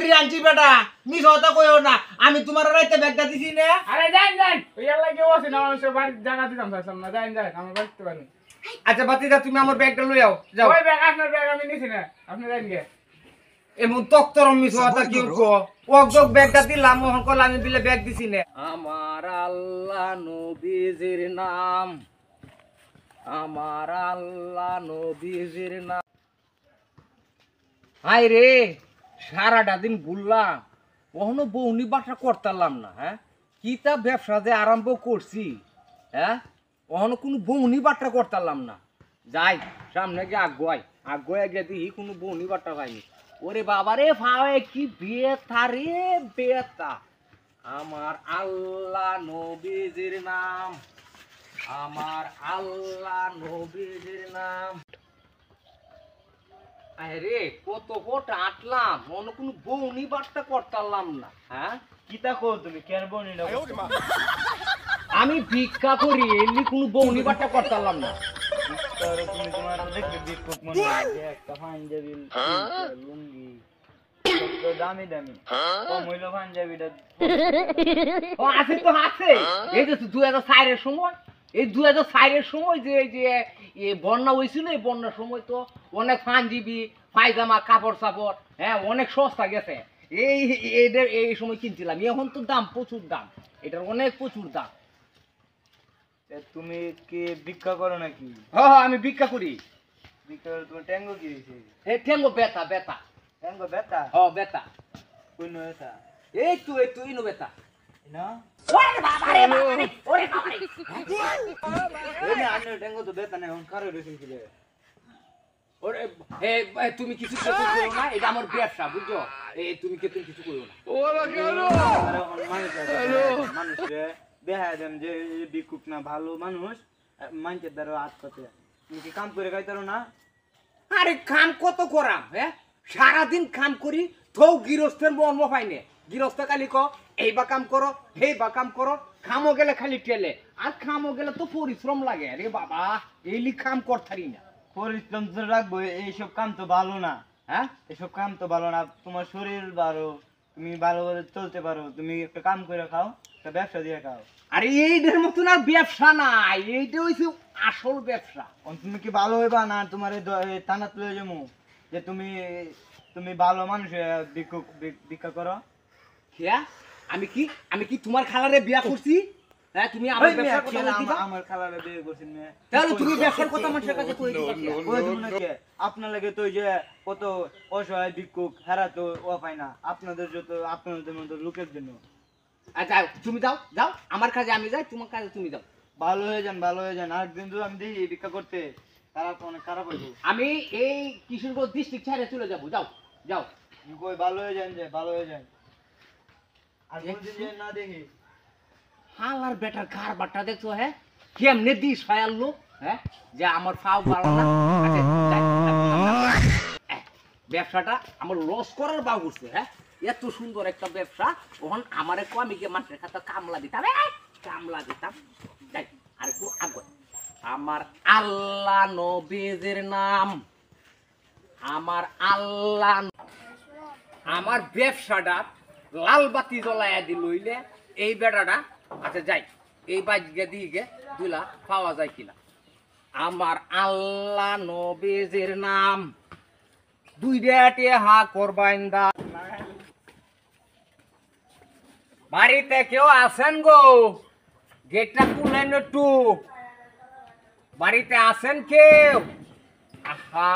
করি আনছি বেটা মিস হতা কইও না আমি তোমার রাইতে ব্যাগটা দিছি না আরে যান ওই আল্লাহ কেউ আছে না মানুষের বাড়ির জায়গা দিতাম চাইছিলাম না যান আমার বাড়িতে পারেন আচ্ছা বাতিদা তুমি আমার ব্যাগটা লই যাও যাও ওই ব্যাগ আপনার ব্যাগ আমি নিছি না আপনি যান গে এমন তক্তরম মিস হতা কি কো ওক ব্যাগটা দিলাম মোহন কল আমি বিলে ব্যাগ দিছি না আমার আল্লাহ নবীজির নাম আমার আল্লাহ নবীজির নাম হাই রে সারাটা দিন ঘুরলাম কখনো বউনি বাসা করতাম না হ্যাঁ কি তা ব্যবসা যে আরম্ভ করছি হ্যাঁ কখনো কোনো বউনি বাট্টা করতাম না যাই সামনে গিয়ে আগুয়াই গিয়ে দিই কোনো বউনি বাট্টা পাইনি ওরে বাবা রে ভাই কি বেতা রে বেতা আমার আল্লাহ নবীজির নাম আমার আল্লাহ নবীজির নাম আরে কত কত আটলাম মনে কোনো বউনি বাট্টা করতাম না হ্যাঁ কি তা কো তুমি কেন বনি না আমি ভিক্ষা করি এমনি কোনো বউনি বাট্টা করতাম না তুমি তোমার দেখতে বিক্ষোভ মনে হয় যে একটা পাঞ্জাবি লুঙ্গি তো দামি কম হইলো পাঞ্জাবিটা ও আছে তো আছে এই যে 2004 এর সময় এই 2004 এর সময় যে এই যে বন্যা হয়েছিল এই বন্যার সময় তো অনেক পাঞ্জাবি পায়জামা কাপড় চাপড় হ্যাঁ অনেক সস্তা গেছে এই এই সময় কিনছিলাম এখন তো দাম প্রচুর দাম এটার অনেক প্রচুর দাম তুমি কি ভিক্ষা করো নাকি হ্যাঁ আমি ভিক্ষা করি ভিক্ষা করে তোমার ট্যাঙ্গো কি হয়েছে এই ঠেঙ্গো বেতা বেতা ট্যাঙ্গো বেতা হ্যাঁ বেতা কোন বেতা এই তো ইনো বেতা না ওরে বাবা রে ওরে বাবা রে এই না আনে ট্যাঙ্গো তো বেতা না এখন কারো রেখে ছিল ওরে তুমি কিছু করো না এটা আমার ব্যবসা বুঝছো তুমি কিছু করো না মানুষ দেখা দেন যে বিকুক না ভালো মানুষ মানুষের দ্বারা আটকাতে তুমি কি কাম করে খাইতারো না আরে কাম কত করাম হ্যাঁ সারাদিন কাম করি তো গৃহস্থের মর্ম পাইনে গৃহস্থ খালি এই বা কাম করো হে বা কাম করো খামো গেলে খালি টেলে আর খামো গেলে তো পরিশ্রম লাগে আরে বাবা এইলি কাম করতারি না পরিশ্রম তো রাখবো এইসব কাম তো ভালো না হ্যাঁ এসব কাম তো ভালো না তোমার শরীর ভালো তুমি ভালোভাবে চলতে পারো তুমি একটা কাম করে খাও একটা ব্যবসা দিয়ে খাও আরে এইটার মতন আর ব্যবসা নাই এইটা হইছে আসল ব্যবসা তুমি কি ভালো হইবা না তোমার টানা তুলে যাবো যে তুমি তুমি ভালো মানুষ ভিক্ষা করো খেয়া আমি কি তোমার খালারে বিয়া করছি হ্যাঁ তুমি আমার ব্যবসার কথা বলছিবা আমার খালারে বিয়ে করছেন না তাহলে তুমি ব্যবসার কথা মানুষের কাছে কই দিবা ওই তুমি নাকি আপনার লাগে তো যে কত অসহায় ভিক্ষুক হারা তো ও পায় না আপনাদের যত আপনাদের মতো লোকের জন্য আচ্ছা তুমি যাও আমার কাজে আমি যাই তোমার কাজে তুমি যাও ভালো হয়ে যান আরেকদিন তো আমি দেখি ভিক্ষা করতে খারাপ অনেক খারাপ হইব আমি এই কিশোরগঞ্জ ডিস্ট্রিক্ট ছেড়ে চলে যাবো যাও কই ভালো হয়ে যান আর কোনদিন যে না দেখি হালার বেটার ঘর বাটা দেখছো হ্যাঁ কেমনে দিস ফায়াল লোক হ্যাঁ যে আমার ফাও ভালো না আচ্ছা, ব্যবসাটা আমার লস করার বাউ করছে হ্যাঁ এত সুন্দর একটা ব্যবসা তখন আমার একটু আমি কি মাঠের খাতা কামলা দিতাম যাই আর একটু আগে আমার আল্লাহ নবীজির নাম আমার আল্লাহ আমার ব্যবসাটা লাল বাতি জ্বলাইয়া দিল হইলে এই বেটাটা আচ্ছা যাই এই বাজিকে দিয়ে দুলা পাওয়া যায় কিনা আমার আল্লাহ নবীজির নাম দুইটাতে হা করবাইন্দা বাড়িতে কেউ আছেন গো গেটটা খুলেন একটু বাড়িতে আছেন কেউ আহা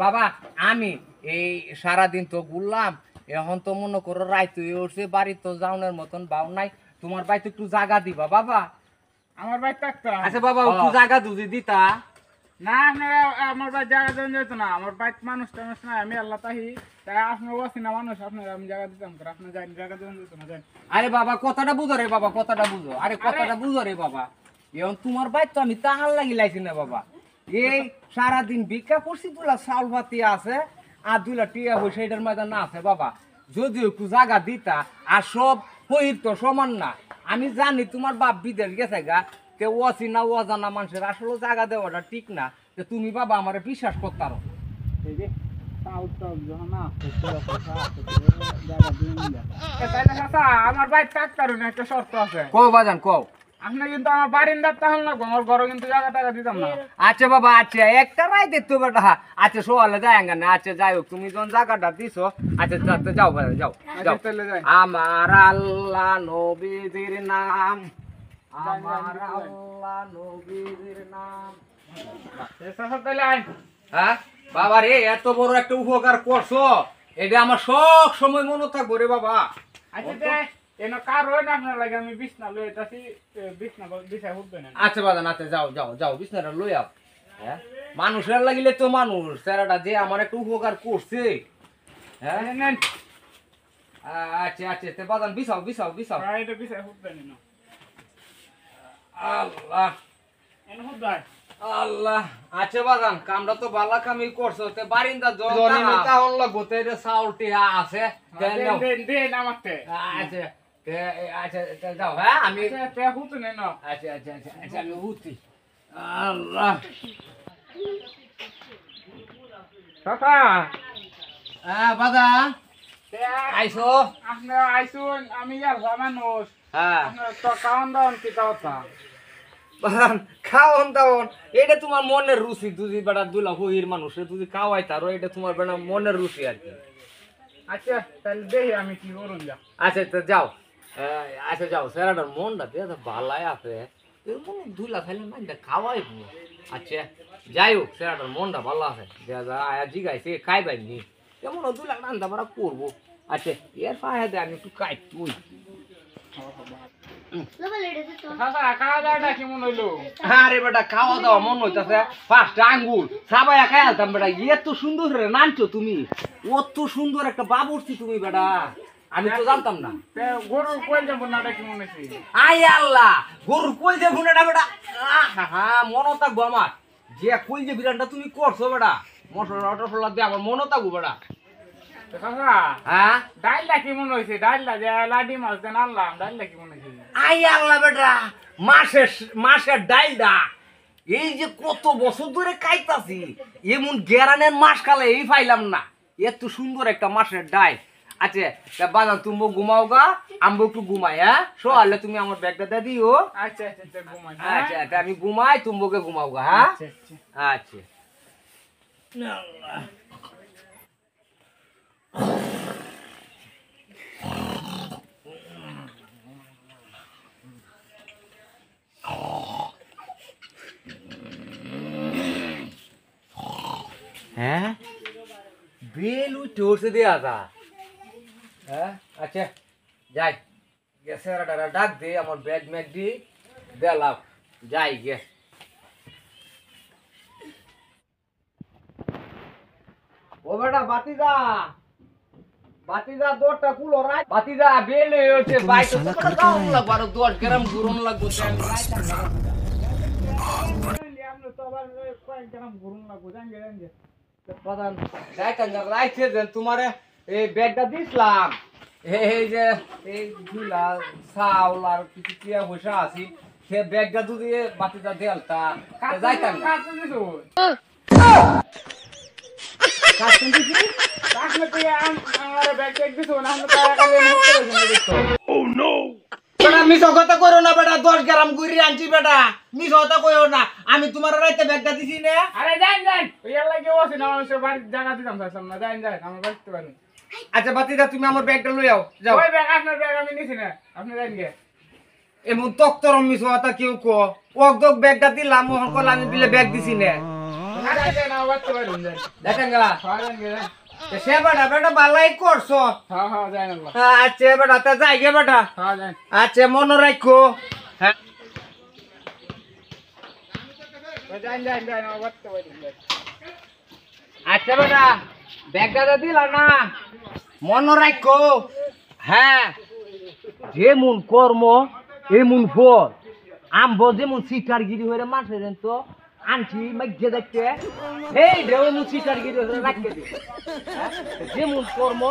বাবা আমি এই সারাদিন তো ঘুরলাম এখন তো মনে করো রাইত হয়ে উঠছে বাড়ি তো যাওনের মতন বাউ নাই তোমার বাড়িতে একটু জায়গা দিবা বাবা আমার বাড়ি থাকতাম আচ্ছা বাবা একটু জায়গা দুজি দিতা না আপনারা আমার বাড়ি জায়গা দেন যেত না আমার বাড়ি মানুষ টানুষ নাই আমি আল্লাহ তাহি তাই আপনার বাসি না মানুষ আপনারা আমি জায়গা দিতাম করে আপনার জায়গা দেন যেত না যাই আরে বাবা কথাটা বুঝো রে বাবা কথাটা বুঝো আরে কথাটা বুঝো রে বাবা এখন তোমার বাড়ি তো আমি তাহার লাগি লাইছি না বাবা এই সারাদিন ভিক্ষা করছি দুলা চাউল ভাতি আছে আর দুলা টিয়া পয়সা এটার মধ্যে না আছে বাবা যদি একটু জায়গা দিতা আর সব হইর তো সমান না আমি জানি তোমার বাপ বিদেশ গেছে গা তে অচিনা অজানা মানুষের আসলে জায়গা দেওয়াটা ঠিক না যে তুমি বাবা আমার বিশ্বাস করতারো এই যে তাও যখন না জায়গা দিয়ে নিয়ে তাইলে চাচা আমার বাইক কাট কারণ একটা শর্ত আছে কও বাজান কও। আপনি কিন্তু আমার বারিন্দার তাহলে লাগবো আমার ঘরে কিন্তু জায়গা টাকা দিতাম না আচ্ছা বাবা আচ্ছা একটা রাইতে তো বেটা আচ্ছা সোয়ালে যায় না আচ্ছা যাই হোক তুমি যখন জায়গাটা দিছো আচ্ছা যাও বাজান যাও যাও। তাহলে যাই আমার আল্লাহ নবীজির নাম, আমার আল্লাহ নবীজির নাম। চাচা তাহলে আয় হ্যাঁ বাবা রে এত বড় একটা উপকার করছো, এটা আমার সব সময় মনে থাকবো রে বাবা। আচ্ছা এনে কার হয় না আপনার লাগে আমি বিছনা লই এটাছি বিছনা বিছায় উঠবে না আচ্ছা বাজান আচ্ছা যাও যাও যাও বিছনাটা লই আও। হ্যাঁ মানুষের লাগিলে তো মানুষ স্যারাটা যে আমার একটা উপকার করছে। হ্যাঁ নেন আচ্ছা আচ্ছা তে বাজান বিছাও বিছাও বিছাও। এটা বিছায় উঠবে না আল্লাহ এনে উঠবে আল্লাহ আচ্ছা বাজান কামটা তো বালা কামি করছো তে বারিন্দা জনি তাহন লাগবো তে চাউলটি আছে দেন দেন আমাকে আচ্ছা আচ্ছা যাও হ্যাঁ আমি তে হুত নেন আচ্ছা আচ্ছা আচ্ছা আচ্ছা আমি উঠি। আল্লাহ কাকা হ্যাঁ বাদা তে আইসো। আপনি আইসুন আমি আর মানুষ হ্যাঁ আপনার তো কাউন দাউন কি কথা বাদান খাওন দাওন এটা তোমার মনের রুচি দুজি বেটা দুলা হইর মানুষ তুই খাওয়াই তারও এটা তোমার বেটা মনের রুচি আর কি। আচ্ছা তাহলে দেখি আমি কি করুন যা আচ্ছা তো যাও আচ্ছা যাও স্যারাটার মনটা দিয়ে ভালাই আছে মনে দুলা খাইলে না খাওয়াই আচ্ছা যাই হোক স্যারাটার মনটা ভালো আছে আয়া জিগাইছে খাইবাইনি কেমন দুলা রান্না বাড়া করবো। আচ্ছা এর ফায়দা আমি একটু কাই তুই কাকা খাওয়া দাওয়াটা কেমন হইলো আরে বেটা খাওয়া দাওয়া মন হইতাছে পাঁচটা আঙ্গুর সাবাইয়া খাই আলতাম বেটা এত সুন্দর রে নানছো তুমি অত সুন্দর একটা বাবুর্চি তুমি বেটা আমি তো জানতাম না। তে গরুর কোয়েল যে বোনাটা কেমন হইছে আই আল্লাহ গরুর কই যে ভুনাটা বেটা হা মনে থাকবো আমার যে কই যে বিরানটা তুমি করছো বেটা মশলা টসলা দিয়ে আমার মনে থাকবো বেটা। কাকা হ্যাঁ ডাইলটা কেমন হইছে ডাইলটা যে লাডি মাছ দেন আনলাম ডাইলটা কেমন হইছে আই আল্লাহ বেটা মাসের মাসের ডাইলটা এই যে কত বছর ধরে খাইতাছি এমন গেরানের মাস কালে এই পাইলাম না এত সুন্দর একটা মাসের ডাইল। আচ্ছা বাজান তুমি ঘুমাও গা আমবো একটু ঘুমাই। হ্যাঁ সোয়ালে তুমি আমার ব্যাগটা দিয়ে দিও। আচ্ছা আচ্ছা ঘুমাই আচ্ছা আচ্ছা আমি ঘুমাই তুমবোকে ঘুমাও গা। হ্যাঁ আচ্ছা আচ্ছা হ্যাঁ বেল উঠে উঠছে দেয়া যা। হ্যাঁ আচ্ছা যাই গেছে ডাক দে আমার ব্যাগ ম্যাগ দি দেলাম যাই গে। ও বেটা বাতিদা বাতিদা দোরটা কুলো রাই বাতিদা বেল হচ্ছে বাইক তো কাম লাগবো আর 10 গ্রাম গুরন লাগবো আমরা তো আবার কয়েক গ্রাম ঘুরুন লাগবো জানগে জানগে প্রধান যাইতাম রাইছে দেন তোমারে এই ব্যাগটা দিছিলাম এই যে এই ঝুলা চাউল আর কিছু কিয়া পয়সা আছে সে ব্যাগটা যদি বাতিটা দেলতা যাইতাম না। কাটতে দিছো কাস্টম দিছি কাটলে তুই আমার ব্যাগ চেক দিছো না আমরা টাকা কালে মুক্ত হইছে দেখতো বেটা মিছো কথা কইরো না বেটা 10 গ্রাম গুড়ি আনছি বেটা মিছো কথা কইও না আমি তোমার রাইতে ব্যাগটা দিছি না। আরে যান যান ওই লাগে ওছে না ওই বাড়ি জায়গা দিতাম চাইছিলাম না যান যান আমার বাড়িতে পারেন আচ্ছা বাতিদা তুমি আমার ব্যাগটা লই আও যাও। ওই ব্যাগ আপনার ব্যাগ আমি নিছি না আপনি যান গে এমন তক্তর মিছো কথা কেউ কো ওক ব্যাগটা দিলাম মোহন কল আমি বিলে ব্যাগ দিছি না আরে যান আমার বাড়িতে পারেন যান দেখেন গা যান গে সে বেটা বেটা বালাই করছো। হ্যাঁ হ্যাঁ যান আল্লাহ আচ্ছা বেটা তা যাই গে বেটা। হ্যাঁ যান আচ্ছা মনে রাখো। হ্যাঁ যান যান যান আমার বাড়িতে পারেন যান আচ্ছা বেটা ব্যাগটা দিলা না মনে রাখো। হ্যাঁ যেমন কর্ম এমন ফল আমবো যেমন শিকারগিরি হয়ে মাসে তো আনছি মাইকে দেখতে এই যেমন শিকারগিরি হয়ে রাখতে দে যেমন কর্ম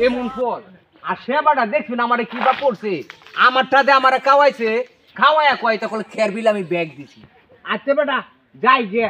এমন ফল আর সে বেটা দেখছেন আমার কিবা করছে আমারটাতে আমার খাওয়াইছে খাওয়াইয়া কয় তখন খের বিলে আমি ব্যাগ দিছি। আচ্ছা বেটা যাই গে